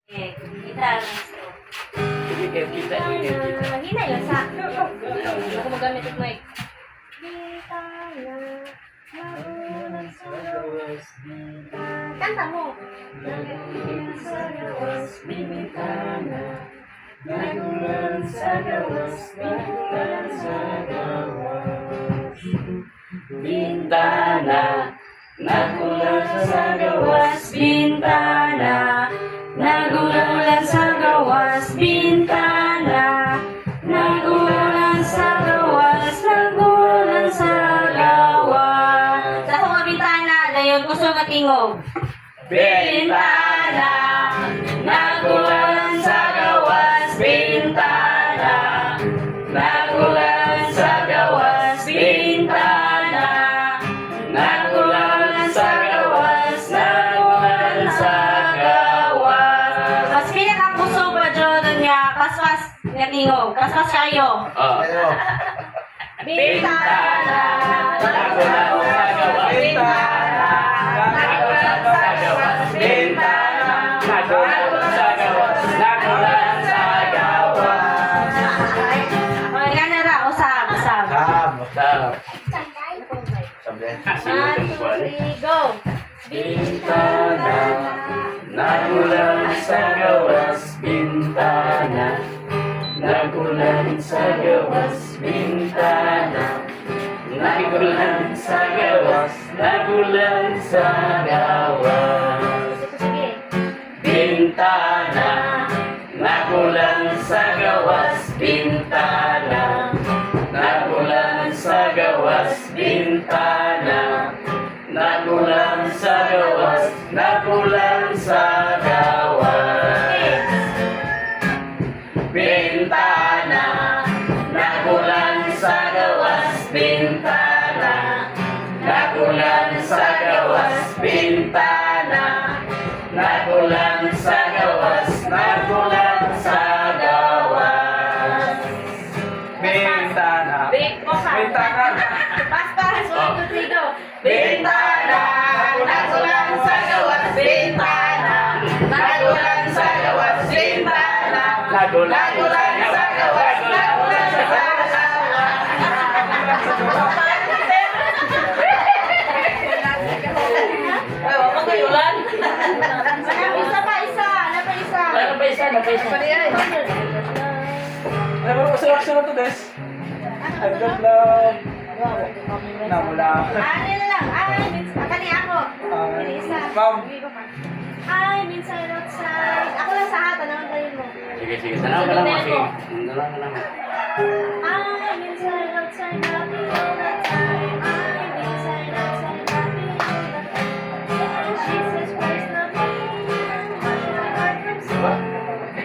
Kita. Kita. Hina yun sa... Ako magamit yung mic. Kanta mo. Nagulan sa gawas, nagulan sa gawas. Bintana, nagulan sa gawas, bintana. Nagulan sa gawas, bintana. Nagulan sa gawas, nagulan sa gawas. Sa mga bintana, dayon gusto ka tingog. Bintana, nagulan sa gawas, bintana. Nagulan sa gawas, bintana. Nagulan sa gawas, nagulan sa gawas. Mas pinaka gusto ba Jordan niya? Kaswas nga tingog. Kaswas kayo. Bintana, nagulan sa gawas, bintana. Nagulan sa gawas, bintana. Nagulan sa gawas, nagulan sa gawas. Mga gana ra, usab. One, two, three, go. Bintana, nagulan sa gawas, bintana. Nagulan sa gawas, bintana. Nagulan sa gawas, nagulan sa gawas. Sige. Bintana, nagulan sa gawas, bintana. Nagulan sa gawas, bintana. Nagulan sa gawas, nagulan sa gawas. Bintana, nagulan sa gawas, bintana. Nagulan sa gawas, bintana. Nagulan sa gawas, nagulan sa gawas. Bintana. Bintana. Basta, one, two, three, go. Bintana, nagulan sa gawas, bintana. Nagulan sa gawas, bintana. Nagulan sa gawas, nagulan sa gawas. Ano pa isa? Ano ba sunod to des? Hanggang lang. Namula. Ano lang, kani ako. Isa. Ma'am. Ay, inside, outside. Ako lang sa hata, naman tayo mo. Sige. Tanaw ka lang, sige. Tanaw ka lang. I'm inside, outside, happy all the time. I'm inside, outside, happy all the time. And Jesus Christ love me and wash my heart from sin.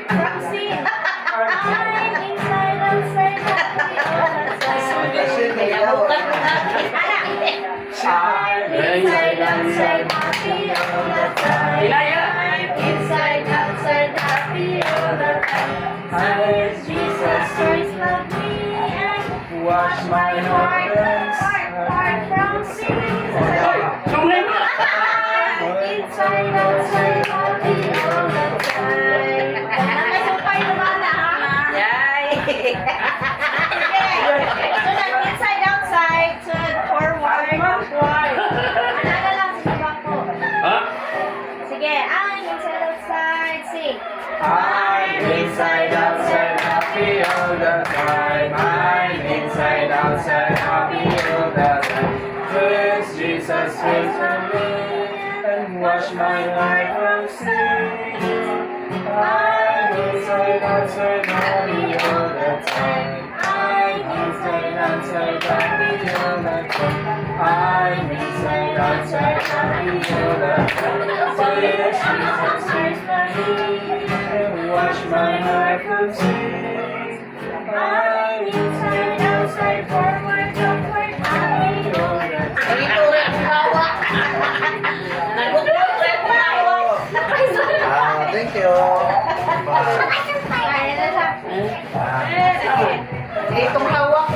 From sin. I'm inside, outside, happy all the time. I'm inside, outside, happy all the time. Ilaya. I'm inside, outside, happy all the time. And Jesus Christ love me and Wash my heart from sin. Tunay mo. Inside, outside, happy all the time. Nakasupay naman na ha? Yay! Sunod, inside, outside. Sunod, forward, backward. Ano lang sa bako? Ha? Sige, I'm inside, outside, sing. I'm inside, outside, happy all the time. I'm inside, outside, happy all the time. Praise Jesus, praise for me, and wash my heart from sin. I'm inside, outside, happy all the time. I'm inside, outside, happy all the time. I'm inside, outside, happy all the time. Praise Jesus, praise for me, and wash my heart from sin. I'm inside, outside, forward, backward, happy all the time. Thank you. Kaya na siya. Itong hawak.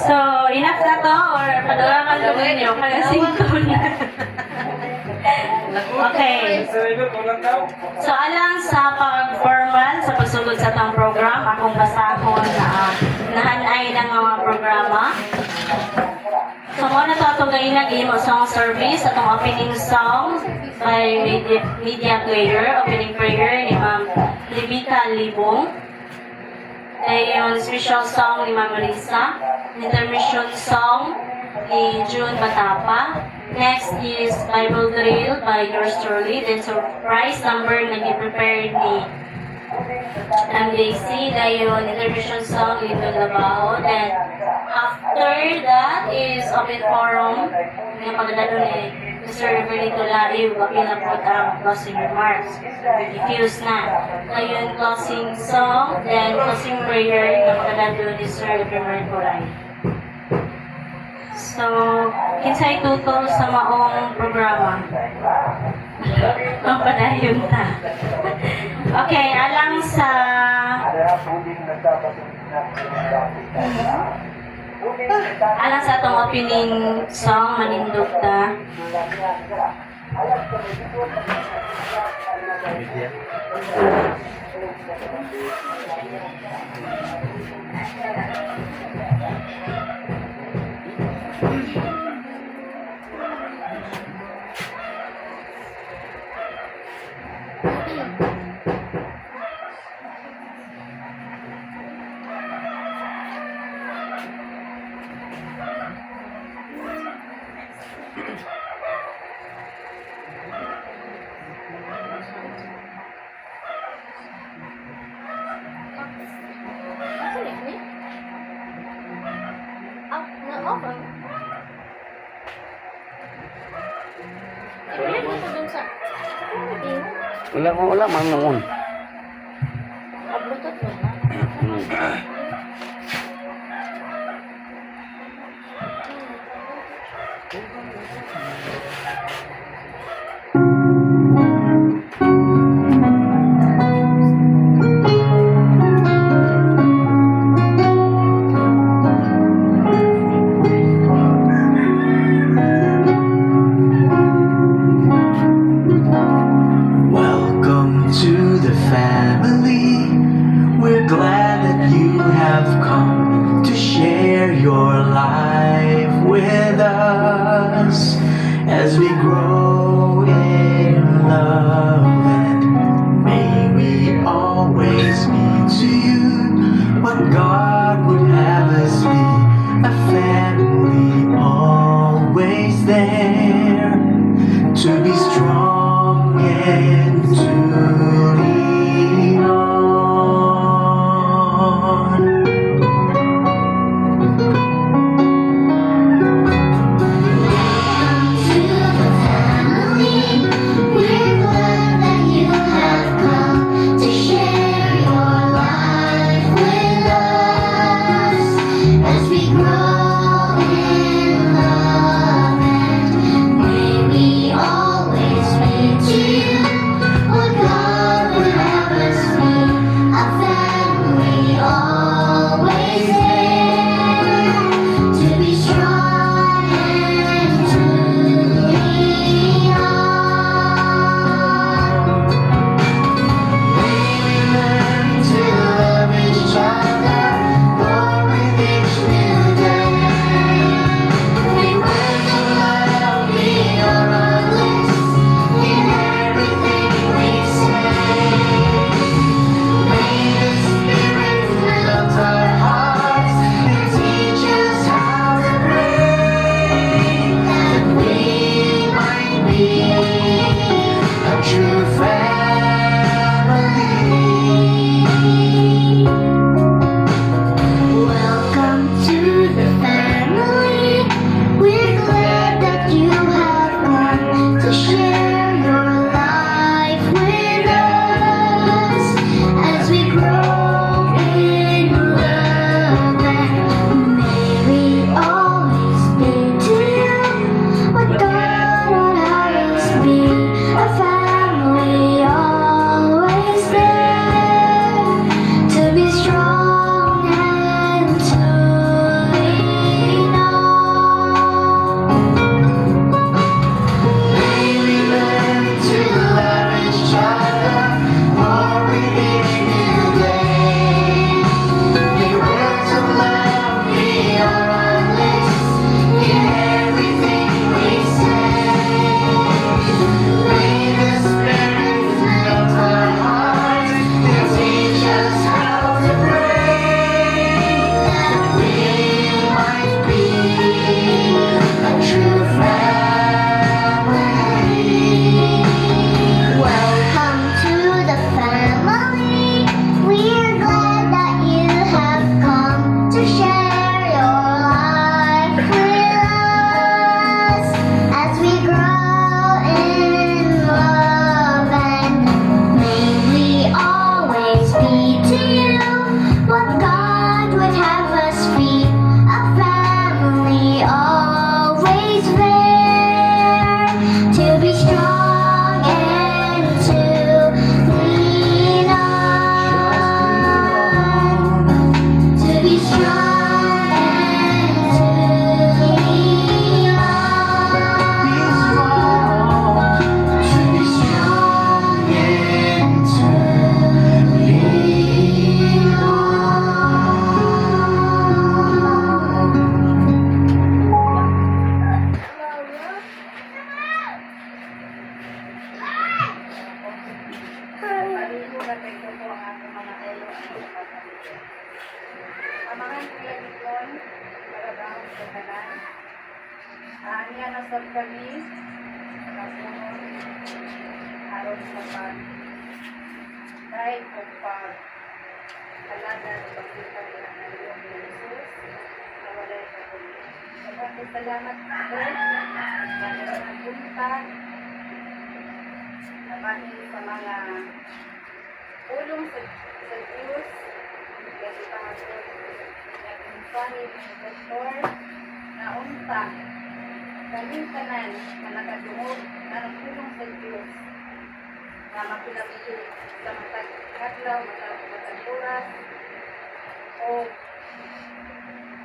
So, enough na to or padalangan ko ninyo. Kaya 5 na. Okay. Sarili, tulang daw. So alang sa pag-formal sa pagsulod sa atong program, akong basahon na nahanay ng mga programa. So muna to atong gainag imo song service, atong opening song by media player, opening prayer ni Ma'am Libika Libong. Ayun, special song ni Ma'am Marisa, intermission song ni June Batapa. Next is Bible Drill by yours truly. Then surprise number na i-prepare ni MJC. Dayon, intermission song ni Lito Labaho. Then after that is open forum na pagdalo ni Mr. Benito Lariw. Bakit na po ang closing remarks. Diffuse na. Dayon, closing song. Then closing prayer na pagdalo ni Sir Bernard Coray. So, kinsay tutol sa maong programa? Mapadayon ta. Okay, alang sa atong opening song, manindog ta. Wala man noon. Welcome to the family. We're glad that you have come to share your life with us as we grow in love, and may we always be to you what God would have us be, a family always there to be strong and to lean on. To the family. Anya na sa kami, kasunod, aron sa pag, kahit o pag, talaga sa pagkita nila ng iyong Jesus, na walay kapulit. Maraming salamat, Father, sa mga buntag, nabahin sa mga ulong sa Diyos, kasi pangagod, mensahe ng Doktor, na unta, kaming tanan na nakadungog na nagtulong sa Diyos, na makilapit sa matag adlaw, matag oras, o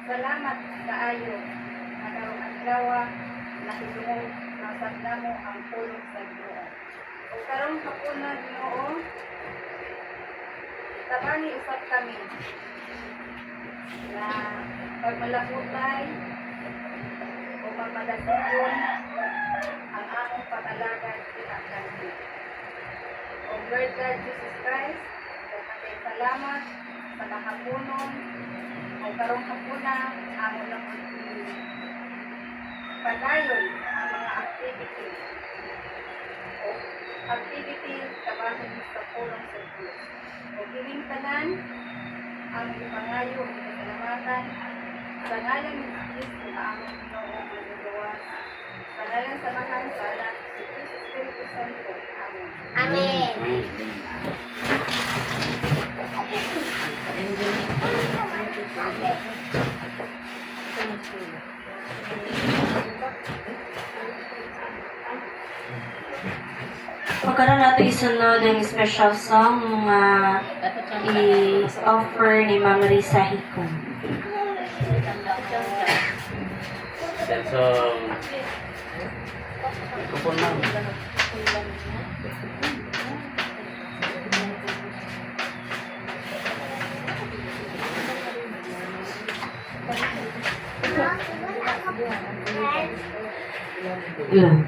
salamat kaayo na karong adlaw nakidungog masad namo ang pulong sa Ginoo. O karong hapunan Ginoo, tabani usab kami na pagmalakutay o magmadasiyon ang among patalagan sa kanhi. O Lord God Jesus Christ, o salamat sa kahaponon o karong hapuna amo lang padayon ang mga activity o activity kabahin sa pulong sa Diyos. O kining tanan ang ipangayo ng kasalamatan sa ngalan ni Kristo na among Ginoo ang luwas. Sa ngalan sa Mahal sa Anak si Kristo Espiritu Santo. Amen. Amen. Pagkaroon natin isunod ang special song i-offer ni Ma'am Risa Hikong. So, kupon lang. Ilan?